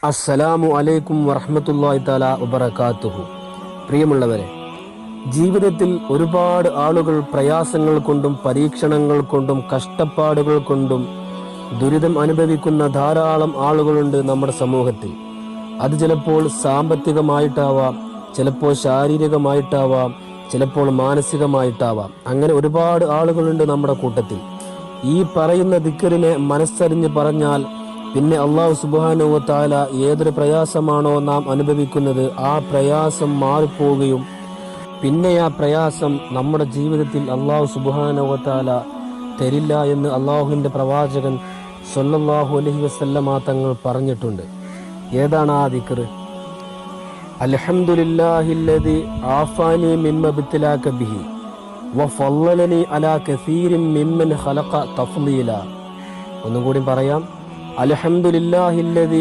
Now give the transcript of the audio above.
അസ്സലാമു അലൈക്കും വറഹ്മത്തുള്ളാഹി തആല വബറകാതുഹു. പ്രിയമുള്ളവരെ, ജീവിതത്തിൽ ഒരുപാട് ആളുകൾ പ്രയാസങ്ങൾ കൊണ്ടും പരീക്ഷണങ്ങൾ കൊണ്ടും കഷ്ടപ്പാടുകൾ കൊണ്ടും ദുരിതം അനുഭവിക്കുന്ന ധാരാളം ആളുകളുണ്ട് നമ്മുടെ സമൂഹത്തിൽ. അത് ചിലപ്പോൾ സാമ്പത്തികമായിട്ടാവാം, ചിലപ്പോൾ ശാരീരികമായിട്ടാവാം, ചിലപ്പോൾ മാനസികമായിട്ടാവാം. അങ്ങനെ ഒരുപാട് ആളുകളുണ്ട് നമ്മുടെ കൂട്ടത്തിൽ. ഈ പറയുന്ന ദിക്റിനെ മനസ്സറിഞ്ഞ് പറഞ്ഞാൽ പിന്നെ അള്ളാഹു സുബ്ഹാനഹു വ തആല ഏതൊരു പ്രയാസമാണോ നാം അനുഭവിക്കുന്നത് ആ പ്രയാസം മാറിപ്പോവുകയും പിന്നെ ആ പ്രയാസം നമ്മുടെ ജീവിതത്തിൽ അള്ളാഹു സുബ്ഹാനഹു വ തആല തരില്ല എന്ന് അള്ളാഹുവിൻ്റെ പ്രവാചകൻ സ്വല്ലല്ലാഹു അലൈഹി വസല്ലമ തങ്ങൾ പറഞ്ഞിട്ടുണ്ട്. ഏതാണ് ആ ദിക്ർ? അൽഹംദുലില്ലാഹില്ലദി ആഫാനി മിമ്മ ബിത്ലാക ബിഹി വഫളലനി അലാ കസീരിൻ മിമ്മൻ ഖലഖ തഫ്ളീല. ഒന്നും കൂടി പറയാം. അൽഹംദുലില്ലാഹില്ലദി